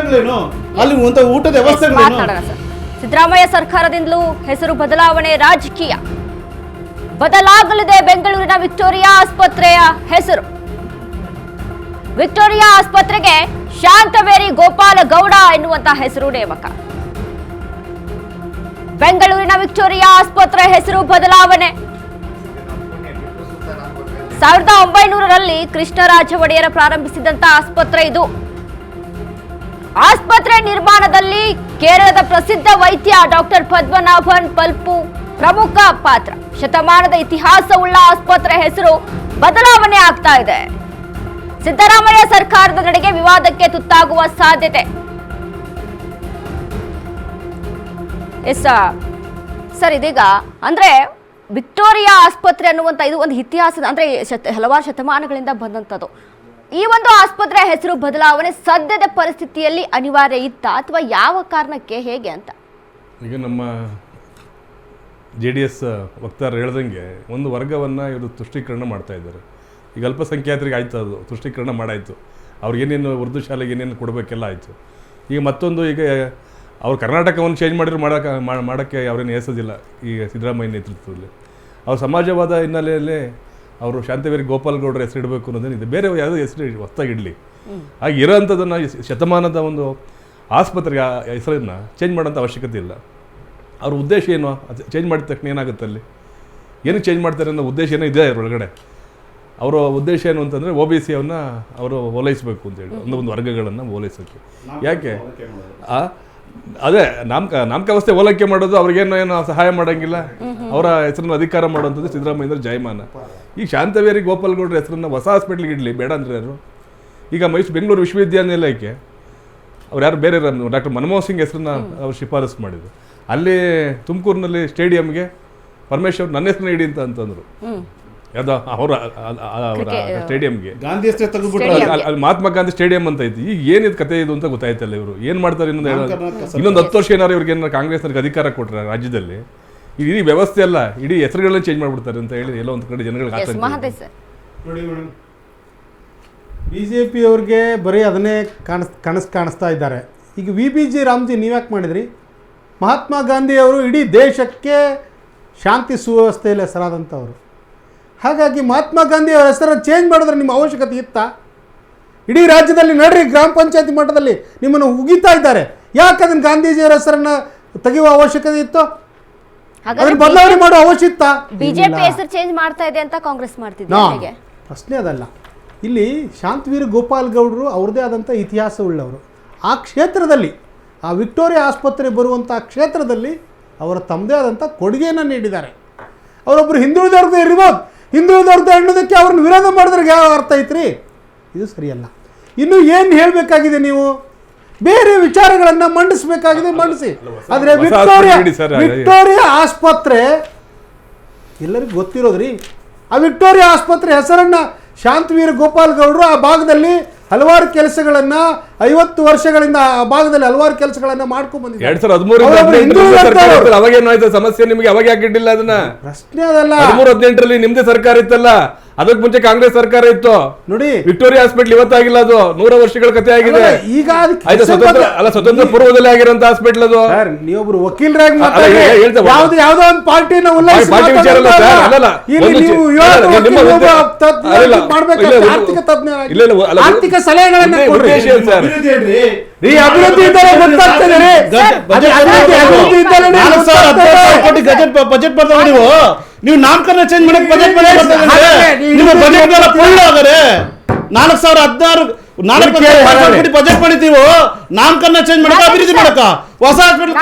ಸೌಕರ್ಯಗಳೇನು, ಅಲ್ಲಿ ಊಟದ ವ್ಯವಸ್ಥೆಗಳೇನು? ಸಿದ್ದರಾಮಯ್ಯ ಸರ್ಕಾರದಿಂದಲೂ ಹೆಸರು ಬದಲಾವಣೆ ರಾಜಕೀಯ. ಬದಲಾಗಲಿದೆ ಬೆಂಗಳೂರಿನ ವಿಕ್ಟೋರಿಯಾ ಆಸ್ಪತ್ರೆಯ ಹೆಸರು. ವಿಕ್ಟೋರಿಯಾ ಆಸ್ಪತ್ರೆಗೆ ಶಾಂತವೇರಿ ಗೋಪಾಲ ಗೌಡ ಎನ್ನುವಂತಹ ಹೆಸರು ನೇಮಕ. ಬೆಂಗಳೂರಿನ ವಿಕ್ಟೋರಿಯಾ ಆಸ್ಪತ್ರೆ ಹೆಸರು ಬದಲಾವಣೆ. 1900ರಲ್ಲಿ ಕೃಷ್ಣರಾಜ ಒಡೆಯರ ಪ್ರಾರಂಭಿಸಿದಂತ ಆಸ್ಪತ್ರೆ ಇದು. ಆಸ್ಪತ್ರೆ ನಿರ್ಮಾಣದಲ್ಲಿ ಕೇರಳದ ಪ್ರಸಿದ್ಧ ವೈದ್ಯ ಡಾಕ್ಟರ್ ಪದ್ಮನಾಭನ್ ಪಲ್ಪು ಪ್ರಮುಖ ಪಾತ್ರ. ಶತಮಾನದ ಇತಿಹಾಸವುಳ್ಳ ಆಸ್ಪತ್ರೆ ಹೆಸರು ಬದಲಾವಣೆ ಆಗ್ತಾ ಇದೆ. ಸಿದ್ದರಾಮಯ್ಯ ಸರ್ಕಾರದ ನಡೆಗೆ ವಿವಾದಕ್ಕೆ ತುತ್ತಾಗುವ ಸಾಧ್ಯತೆ. ಸರ್, ಇದೀಗ ಅಂದ್ರೆ ವಿಕ್ಟೋರಿಯಾ ಆಸ್ಪತ್ರೆ ಅನ್ನುವಂಥ ಇದು ಒಂದು ಇತಿಹಾಸದ ಅಂದ್ರೆ ಹಲವಾರು ಶತಮಾನಗಳಿಂದ ಬಂದಂಥದ್ದು. ಈ ಒಂದು ಆಸ್ಪತ್ರೆ ಹೆಸರು ಬದಲಾವಣೆ ಸದ್ಯದ ಪರಿಸ್ಥಿತಿಯಲ್ಲಿ ಅನಿವಾರ್ಯ ಇತ್ತ ಅಥವಾ ಯಾವ ಕಾರಣಕ್ಕೆ, ಹೇಗೆ ಅಂತ? ಈಗ ನಮ್ಮ JDS ವಕ್ತಾರರು ಹೇಳ್ದಂಗೆ ಒಂದು ವರ್ಗವನ್ನು ಇವರು ತುಷ್ಟೀಕರಣ ಮಾಡ್ತಾ ಇದ್ದಾರೆ. ಈಗ ಅಲ್ಪಸಂಖ್ಯಾತರಿಗೆ ಆಯ್ತು, ಅದು ತುಷ್ಟೀಕರಣ ಮಾಡಾಯಿತು. ಅವ್ರಿಗೇನೇನು ಉರ್ದು ಶಾಲೆಗೆ ಏನೇನು ಕೊಡಬೇಕೆಲ್ಲ ಆಯಿತು. ಈಗ ಮತ್ತೊಂದು ಈಗ ಅವ್ರು ಕರ್ನಾಟಕವನ್ನು ಚೇಂಜ್ ಮಾಡಿದ್ರು ಮಾಡೋಕ್ಕೆ ಅವರೇನು ಎಸೋದಿಲ್ಲ ಈ ಸಿದ್ದರಾಮಯ್ಯ ನೇತೃತ್ವದಲ್ಲಿ. ಅವ್ರ ಸಮಾಜವಾದ ಹಿನ್ನೆಲೆಯಲ್ಲಿ ಅವರು ಶಾಂತವೇರಿ ಗೋಪಾಲ್ ಗೌಡರ ಹೆಸರು ಇಡಬೇಕು ಅನ್ನೋದೇನಿದೆ, ಬೇರೆ ಯಾವುದೋ ಹೆಸರು ಹೊಸ್ತಾಗಿ ಇಡಲಿ. ಹಾಗೆ ಇರೋವಂಥದ್ದನ್ನು ಶತಮಾನದ ಒಂದು ಆಸ್ಪತ್ರೆಗೆ ಹೆಸರನ್ನು ಚೇಂಜ್ ಮಾಡೋಂಥ ಅವಶ್ಯಕತೆ ಇಲ್ಲ. ಅವ್ರ ಉದ್ದೇಶ ಏನು? ಚೇಂಜ್ ಮಾಡಿದ ತಕ್ಷಣ ಏನಾಗುತ್ತೆ ಅಲ್ಲಿ? ಏನಕ್ಕೆ ಚೇಂಜ್ ಮಾಡ್ತಾರೆ ಅನ್ನೋ ಉದ್ದೇಶ ಏನೋ ಇದೆ ಅದರೊಳಗಡೆ. ಅವರ ಉದ್ದೇಶ ಏನು ಅಂತಂದರೆ OBC ಅವನ್ನ ಅವರು ಓಲೈಸಬೇಕು ಅಂತೇಳಿ, ಒಂದು ವರ್ಗಗಳನ್ನು ಓಲೈಸೋಕ್ಕೆ. ಯಾಕೆ ಅದೇ ನಾಮಕಾವಸ್ಥೆ ಓಲೈಕೆ ಮಾಡೋದು, ಅವ್ರಿಗೇನು ಸಹಾಯ ಮಾಡೋಂಗಿಲ್ಲ. ಅವರ ಹೆಸರನ್ನು ಅಧಿಕಾರ ಮಾಡುವಂಥದ್ದು ಸಿದ್ದರಾಮಯ್ಯ ಜಯಮಾನ. ಈಗ ಶಾಂತವೇರಿ ಗೋಪಾಲ್ ಗೌಡ್ರ ಹೆಸರನ್ನು ಹೊಸ ಹಾಸ್ಪಿಟ್ಲಿಗೆ ಇಡಲಿ, ಬೇಡ ಅಂದರೆ ಯಾರು? ಈಗ ಬೆಂಗಳೂರು ವಿಶ್ವವಿದ್ಯಾನಿಲಯಕ್ಕೆ ಅವ್ರು ಯಾರು ಬೇರೆ ಡಾಕ್ಟರ್ ಮನಮೋಹನ್ ಸಿಂಗ್ ಹೆಸರನ್ನ ಅವ್ರು ಶಿಫಾರಸು ಮಾಡಿದರು. ಅಲ್ಲಿ ತುಮಕೂರಿನಲ್ಲಿ ಸ್ಟೇಡಿಯಂಗೆ ಪರಮೇಶ್ವರ್ ನನ್ನ ಹೆಸರನ್ನ ಇಡಿ ಅಂತಂದರು. ಯಾವುದೋ ಅವರ ಸ್ಟೇಡಿಯಂಗೆ ಗಾಂಧಿ ಹೆಸರು ತೆಗೆದುಬಿಟ್ರೆ ಅಲ್ಲಿ ಮಹಾತ್ಮ ಗಾಂಧಿ ಸ್ಟೇಡಿಯಂ ಅಂತ ಐತಿ. ಈಗ ಏನಿದು ಕತೆ ಇದು ಅಂತ ಗೊತ್ತಾಯ್ತಲ್ಲ. ಇವರು ಏನು ಮಾಡ್ತಾರೆ? ಇನ್ನೊಂದು 10 ವರ್ಷ ಏನಾರು ಇವ್ರಿಗೆ ಏನಾರು ಕಾಂಗ್ರೆಸ್ನವ್ರಿಗೆ ಅಧಿಕಾರ ಕೊಟ್ಟರೆ ರಾಜ್ಯದಲ್ಲಿ ಇಡೀ ವ್ಯವಸ್ಥೆ ಅಲ್ಲ, ಇಡೀ ಹೆಸರುಗಳನ್ನ ಚೇಂಜ್ ಮಾಡ್ಬಿಡ್ತಾರೆ ಅಂತ ಹೇಳಿ ಎಲ್ಲೋ ಒಂದು ಕಡೆ ಜನಗಳಿಗೆ ಆತಂಕ. ನೋಡಿ ಮೇಡಮ್, BJP ಅವ್ರಿಗೆ ಬರೀ ಅದನ್ನೇ ಕನಸು ಕಾಣಿಸ್ತಾ ಇದ್ದಾರೆ. ಈಗ VBG ರಾಮ್ಜಿ ನೀವ್ಯಾಕೆ ಮಾಡಿದ್ರಿ? ಮಹಾತ್ಮ ಗಾಂಧಿಯವರು ಇಡೀ ದೇಶಕ್ಕೆ ಶಾಂತಿ ಸುವ್ಯವಸ್ಥೆಯಲ್ಲಿ ಹೆಸರಾದಂಥವ್ರು. ಹಾಗಾಗಿ ಮಹಾತ್ಮ ಗಾಂಧಿ ಅವರ ಹೆಸರನ್ನು ಚೇಂಜ್ ಮಾಡಿದ್ರೆ ನಿಮ್ಮ ಅವಶ್ಯಕತೆ ಇತ್ತಾ? ಇಡೀ ರಾಜ್ಯದಲ್ಲಿ ನಡ್ರಿ, ಗ್ರಾಮ ಪಂಚಾಯತಿ ಮಟ್ಟದಲ್ಲಿ ನಿಮ್ಮನ್ನು ಉಗಿತಾ ಇದ್ದಾರೆ. ಯಾಕೆ ಅದನ್ನು ಗಾಂಧೀಜಿಯವರ ಹೆಸರನ್ನು ತೆಗೆಯುವ ಅವಶ್ಯಕತೆ ಇತ್ತು? ಅದನ್ನು ಬದಲಾವಣೆ ಮಾಡುವ ಅವಶ್ಯಕತೆ ಬಿಜೆಪಿ ಹೆಸರು ಚೇಂಜ್ ಮಾಡ್ತಾ ಇದೆ ಅಂತ ಕಾಂಗ್ರೆಸ್ ಮಾಡ್ತಿದೆ. ಪ್ರಶ್ನೆ ಅದಲ್ಲ. ಇಲ್ಲಿ ಶಾಂತವೀರ್ ಗೋಪಾಲ್ ಗೌಡರು ಅವ್ರದ್ದೇ ಆದಂಥ ಇತಿಹಾಸ ಉಳ್ಳವರು. ಆ ಕ್ಷೇತ್ರದಲ್ಲಿ, ಆ ವಿಕ್ಟೋರಿಯಾ ಆಸ್ಪತ್ರೆ ಬರುವಂಥ ಕ್ಷೇತ್ರದಲ್ಲಿ ಅವರ ತಮ್ಮದೇ ಆದಂಥ ಕೊಡುಗೆಯನ್ನು ನೀಡಿದ್ದಾರೆ. ಅವರೊಬ್ಬರು ಹಿಂದುಳಿದವ್ರದ್ದು ಇರ್ಬೋದು, ಹಿಂದುಳಿದವ್ರದ್ದು ಅನ್ನೋದಕ್ಕೆ ಅವ್ರನ್ನ ವಿರೋಧ ಮಾಡಿದ್ರೆ ಯಾವ ಅರ್ಥ ಐತ್ರಿ? ಇದು ಸರಿಯಲ್ಲ. ಇನ್ನು ಏನು ಹೇಳಬೇಕಾಗಿದೆ? ನೀವು ಬೇರೆ ವಿಚಾರಗಳನ್ನು ಮಂಡಿಸಬೇಕಾಗಿದೆ, ಮಂಡಿಸಿ. ಆದರೆ ವಿಕ್ಟೋರಿಯಾ ಆಸ್ಪತ್ರೆ ಎಲ್ಲರಿಗೂ ಗೊತ್ತಿರೋದ್ರಿ. ಆ ವಿಕ್ಟೋರಿಯಾ ಆಸ್ಪತ್ರೆ ಹೆಸರನ್ನು ಶಾಂತವೀರ್ ಗೋಪಾಲ್ ಗೌಡರು ಆ ಭಾಗದಲ್ಲಿ ಹಲವಾರು ಕೆಲಸಗಳನ್ನು 50 ವರ್ಷಗಳಿಂದ ಆ ಭಾಗದಲ್ಲಿ ಹಲವಾರು ಕೆಲಸಗಳನ್ನು ಮಾಡ್ಕೊಂಡು ಬಂದಿದ್ದಾರೆ. 2013 ಅವಾಗೇನಾಯ್ತು ಸಮಸ್ಯೆ ನಿಮಗೆ? ಅವಾಗ ಯಾಕೆ ಇಟ್ಟಿಲ್ಲ ಅದನ್ನ? ಪ್ರಶ್ನೆ ಅದಲ್ಲ. 2013ರಲ್ಲಿ ನಿಮ್ದೇ ಸರ್ಕಾರ ಇತ್ತಲ್ಲ, ಅದಕ್ಕೆ ಮುಂಚೆ ಕಾಂಗ್ರೆಸ್ ಸರ್ಕಾರ ಇತ್ತು ನೋಡಿ. ವಿಕ್ಟೋರಿಯಾ ಹಾಸ್ಪಿಟಲ್ ಇವತ್ತಾಗಿಲ್ಲ, ಅದು 100 ವರ್ಷಗಳ ಕಥೆ ಆಗಿದೆ. ಈಗ ಸ್ವತಂತ್ರ ಪೂರ್ವದಲ್ಲಿ ಆಗಿರೋಂತ ಹಾಸ್ಪಿಟಲ್ ಅದು. ನೀವೊಬ್ರು ವಕೀಲರಾಗಿ ಯಾವುದೋ ಒಂದು ಪಾರ್ಟಿನ ಆರ್ಥಿಕ ಸಲಹೆಗಳನ್ನು ಅಭಿವೃದ್ಧಿ ಬಜೆಟ್ ಬರ್ತಾವೆ. ನೀವು ನಾಮಕರಣ ಚೇಂಜ್ ಮಾಡಕ್ಕೆ ಬಜೆಟ್ ನಿಮ್ಮ ಬಜೆಟ್ ಆದರೆ 4016 ಬಜೆಟ್ ಮಾಡಿದ್ದೀವೋ ನಾಮಕರಣ ಚೇಂಜ್ ಮಾಡಕ, ಅಭಿವೃದ್ಧಿ ಮಾಡಕ, ಹೊಸ ಹಾಸ್ಪಿಟಲ್